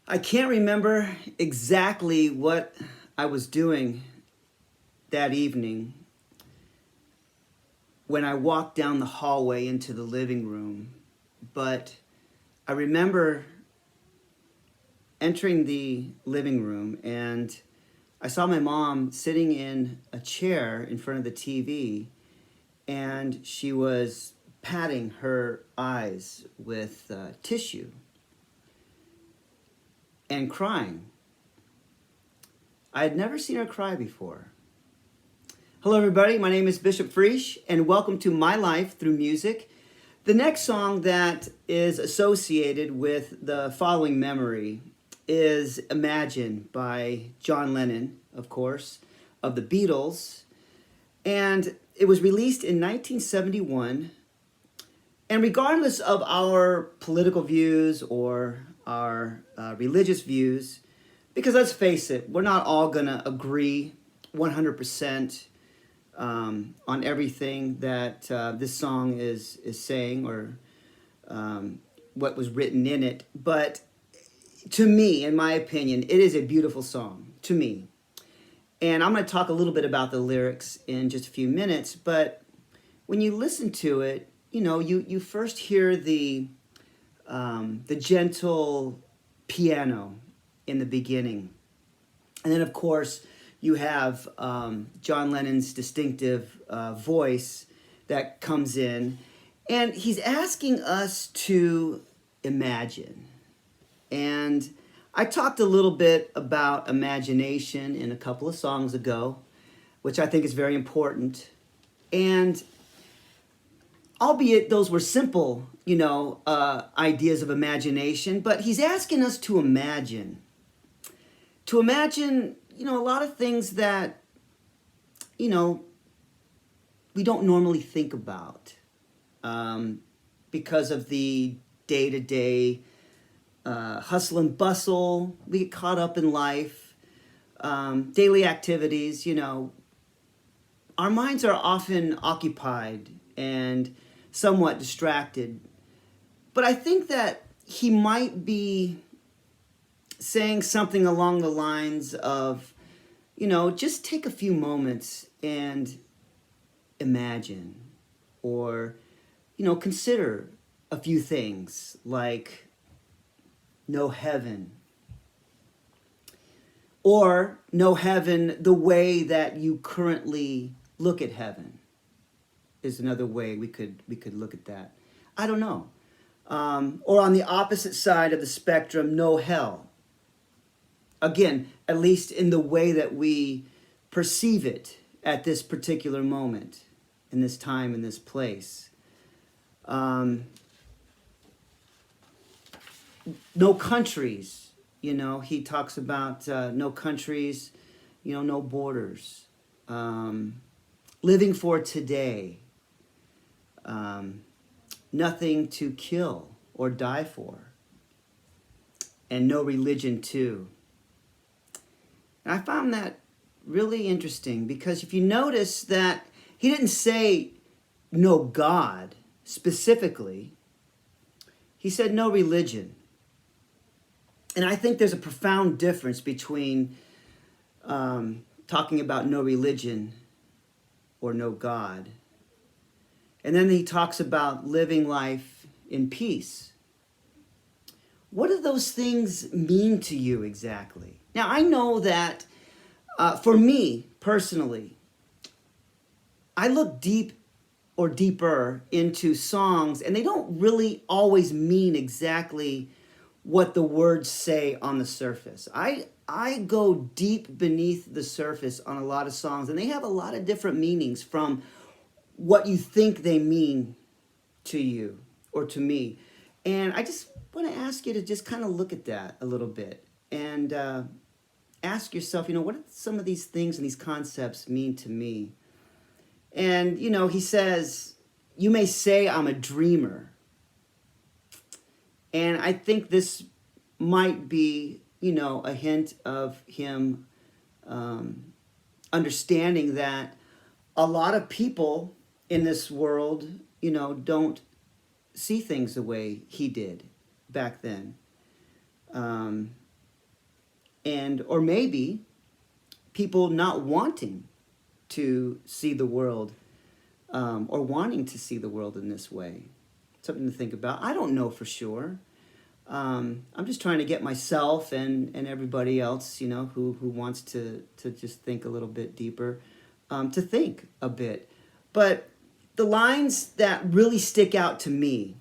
I can't remember exactly what I was doing that evening when I walked down the hallway into the living room, but I remember entering the living room and I saw my mom sitting in a chair in front of the TV and she was patting her eyes with tissue and crying. I had never seen her cry before. Hello, everybody. My name is Bishop Friesch, and welcome to My Life Through Music. The next song that is associated with the following memory is Imagine by John Lennon, of course, of the Beatles. And it was released in 1971. And regardless of our political views or our religious views, because let's face it, we're not all going to agree 100% on everything that this song is saying or what was written in it. But to me, in my opinion, it is a beautiful song to me. And I'm going to talk a little bit about the lyrics in just a few minutes. But when you listen to it, you first hear the gentle piano in the beginning. And then, of course, you have John Lennon's distinctive voice that comes in. And he's asking us to imagine. And I talked a little bit about imagination in a couple of songs ago, which I think is very important. And albeit those were simple, ideas of imagination, but he's asking us to imagine. To imagine, a lot of things that, we don't normally think about because of the day-to-day hustle and bustle. We get caught up in life, daily activities, Our minds are often occupied and somewhat distracted. But I think that he might be saying something along the lines of, just take a few moments and imagine or, consider a few things like no heaven or no heaven the way that you currently look at heaven is another way we could look at that. I don't know. Or on the opposite side of the spectrum, no hell. Again, at least in the way that we perceive it at this particular moment, in this time, in this place. No countries, he talks about no countries, no borders. Living for today. Nothing to kill or die for. And no religion too. And I found that really interesting because if you notice that he didn't say no God specifically, he said no religion. And I think there's a profound difference between talking about no religion or no God. And then he talks about living life in peace. What do those things mean to you exactly? Now, I know that for me personally, I look deep or deeper into songs, and they don't really always mean exactly what the words say on the surface. I go deep beneath the surface on a lot of songs, and they have a lot of different meanings from what you think they mean to you or to me. And I just want to ask you to just kind of look at that a little bit and ask yourself, what do some of these things and these concepts mean to me? And, he says, you may say I'm a dreamer. And I think this might be, a hint of him understanding that a lot of people in this world, don't see things the way he did back then. and or maybe people not wanting to see the world or wanting to see the world in this way. Something to think about. I don't know for sure. I'm just trying to get myself and everybody else, you know, who wants to just think a little bit deeper, to think a bit. But the lines that really stick out to me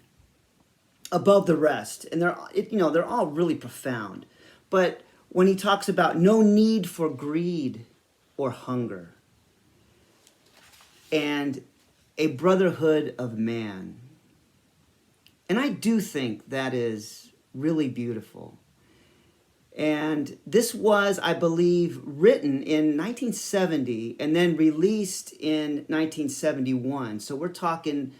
above the rest, and they're all really profound. But when he talks about no need for greed or hunger, and a brotherhood of man. And I do think that is really beautiful. And this was, I believe, written in 1970 and then released in 1971. So we're talking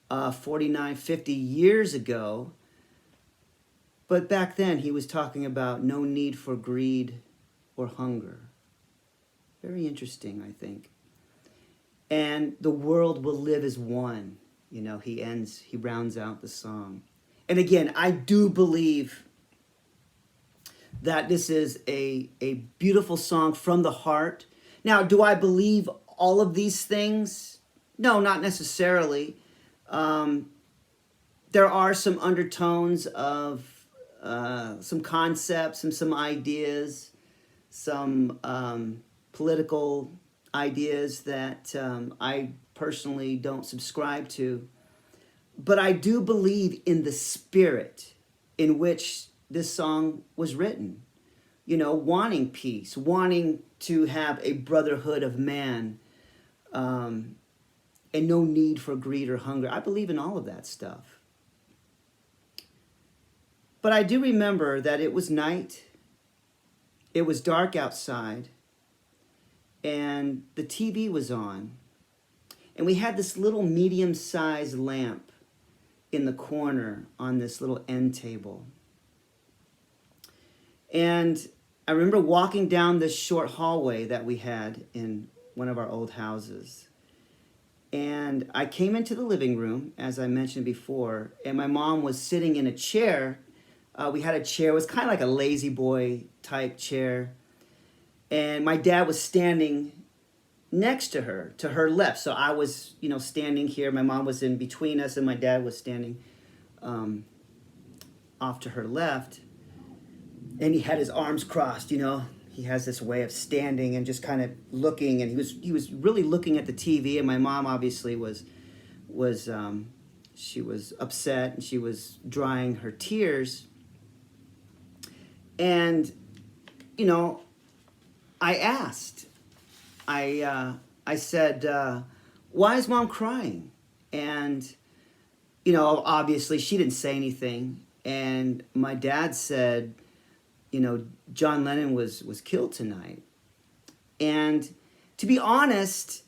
49, 50 years ago. But back then he was talking about no need for greed or hunger. Very interesting, I think. And the world will live as one. You know, he rounds out the song. And again, I do believe that this is a beautiful song from the heart. Now, do I believe all of these things? No, not necessarily. There are some undertones of some concepts and some ideas, some political ideas that I personally don't subscribe to. But I do believe in the spirit in which this song was written. You know, wanting peace, wanting to have a brotherhood of man, and no need for greed or hunger. I believe in all of that stuff. But I do remember that it was night, it was dark outside, and the TV was on. And we had this little medium-sized lamp in the corner on this little end table. And I remember walking down this short hallway that we had in one of our old houses. And I came into the living room, as I mentioned before, and my mom was sitting in a chair. We had a chair, it was kind of like a lazy boy type chair. And my dad was standing next to her left. So I was, you know, standing here. My mom was in between us, and my dad was standing off to her left. And he had his arms crossed, you know. He has this way of standing and just kind of looking, and he was really looking at the TV. And my mom obviously was she was upset, and she was drying her tears. And, you know, I asked. I said, why is Mom crying? And, you know, obviously she didn't say anything. And my dad said, you know, John Lennon was killed tonight. And to be honest,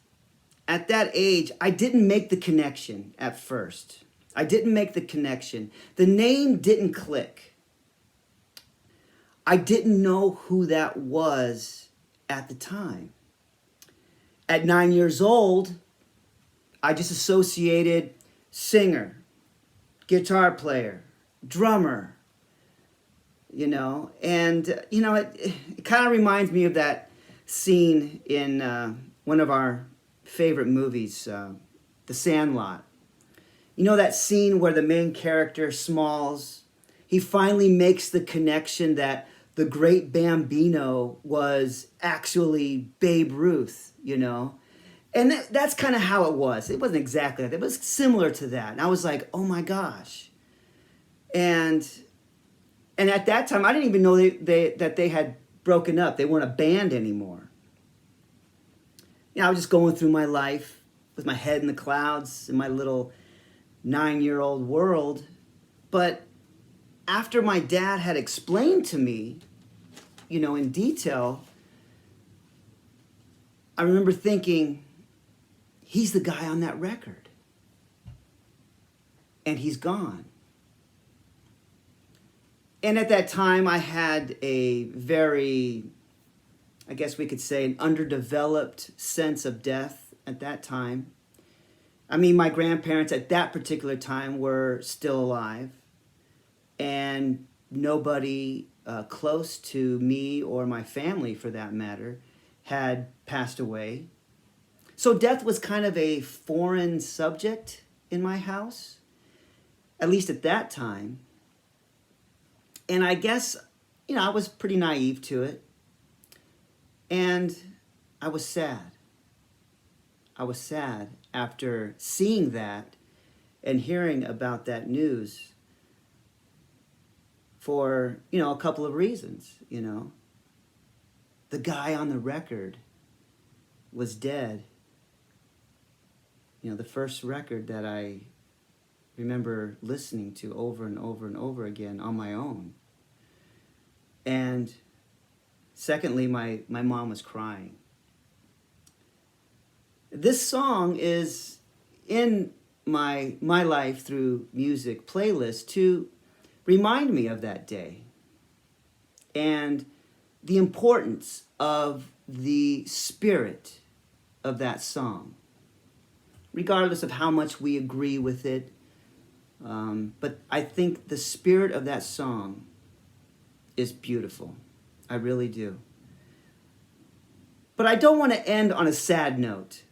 at that age, I didn't make the connection at first. I didn't make the connection. The name didn't click. I didn't know who that was at the time. At 9 years old, I just associated singer, guitar player, drummer, you know. And, you know, it kind of reminds me of that scene in one of our favorite movies, The Sandlot. You know that scene where the main character, Smalls, he finally makes the connection that the great Bambino was actually Babe Ruth, you know? And that's kind of how it was. It wasn't exactly that. It was similar to that. And I was like, oh my gosh. And at that time, I didn't even know that they had broken up. They weren't a band anymore. You know, I was just going through my life with my head in the clouds in my little 9-year-old world. But after my dad had explained to me, you know, in detail, I remember thinking, he's the guy on that record. And he's gone. And at that time, I had a very, I guess we could say, an underdeveloped sense of death at that time. I mean, my grandparents at that particular time were still alive. And nobody close to me or my family, for that matter, had passed away. So death was kind of a foreign subject in my house, at least at that time. And I guess, I was pretty naive to it. And I was sad. I was sad after seeing that and hearing about that news for, a couple of reasons, The guy on the record was dead. The first record that I remember listening to over and over and over again on my own. And secondly, my mom was crying. This song is in my life through music playlist to remind me of that day and the importance of the spirit of that song, regardless of how much we agree with it. But I think the spirit of that song is beautiful. I really do. But I don't want to end on a sad note.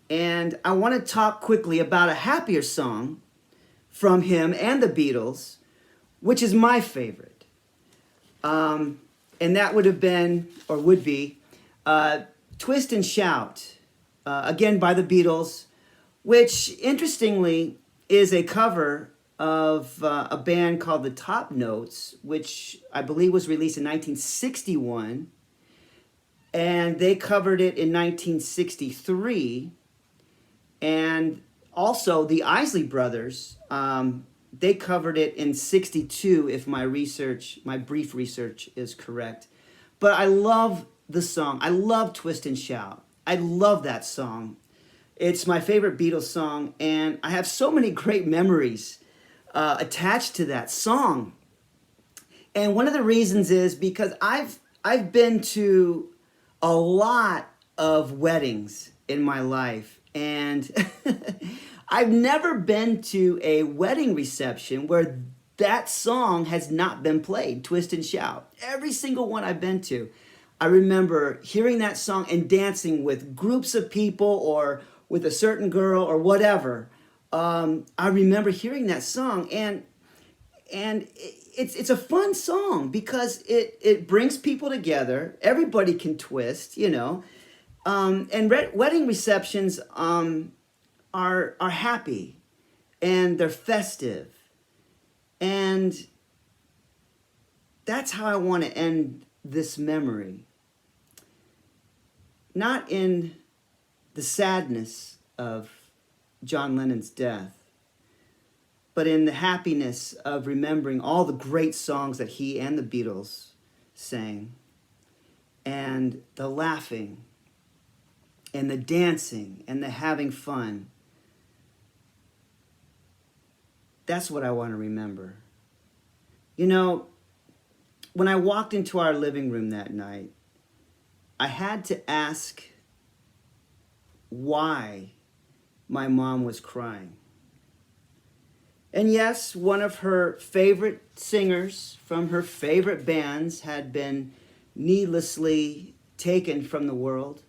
And I want to talk quickly about a happier song from him and the Beatles, which is my favorite. And that would have been, or would be, Twist and Shout, again by the Beatles, which interestingly is a cover of a band called the Top Notes, which I believe was released in 1961. And they covered it in 1963. And also the Isley Brothers, they covered it in 62, if my brief research is correct. But I love the song. I love Twist and Shout. I love that song. It's my favorite Beatles song, and I have so many great memories attached to that song. And one of the reasons is because I've been to a lot of weddings in my life, and I've never been to a wedding reception where that song has not been played, Twist and Shout. Every single one I've been to, I remember hearing that song and dancing with groups of people or with a certain girl or whatever. I remember hearing that song, and it's a fun song because it brings people together. Everybody can twist, and wedding receptions are happy, and they're festive, and that's how I want to end this memory. Not in the sadness of John Lennon's death, but in the happiness of remembering all the great songs that he and the Beatles sang, and the laughing, and the dancing, and the having fun. That's what I want to remember. When I walked into our living room that night, I had to ask why my mom was crying. And yes, one of her favorite singers from her favorite bands had been needlessly taken from the world.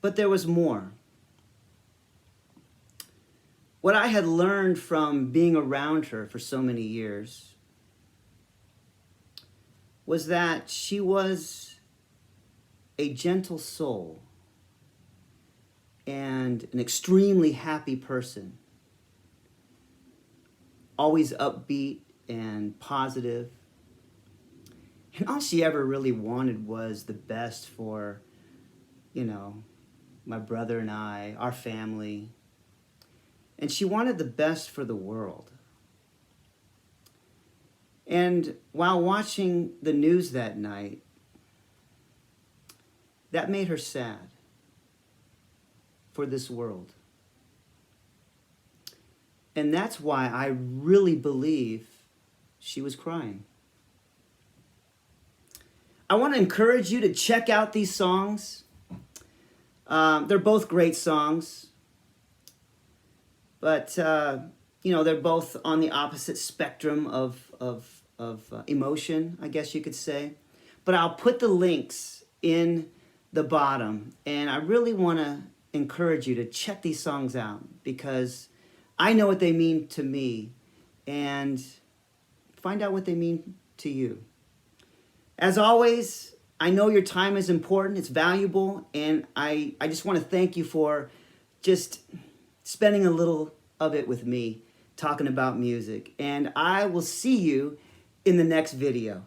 But there was more. What I had learned from being around her for so many years was that she was a gentle soul and an extremely happy person, always upbeat and positive. And all she ever really wanted was the best for, my brother and I, our family. And she wanted the best for the world. And while watching the news that night, that made her sad for this world. And that's why I really believe she was crying. I want to encourage you to check out these songs. They're both great songs. But, they're both on the opposite spectrum of emotion, I guess you could say. But I'll put the links in the bottom, and I really want to encourage you to check these songs out because I know what they mean to me, and find out what they mean to you. As always, I know your time is important, it's valuable, and I just want to thank you for just spending a little of it with me, talking about music. And I will see you in the next video.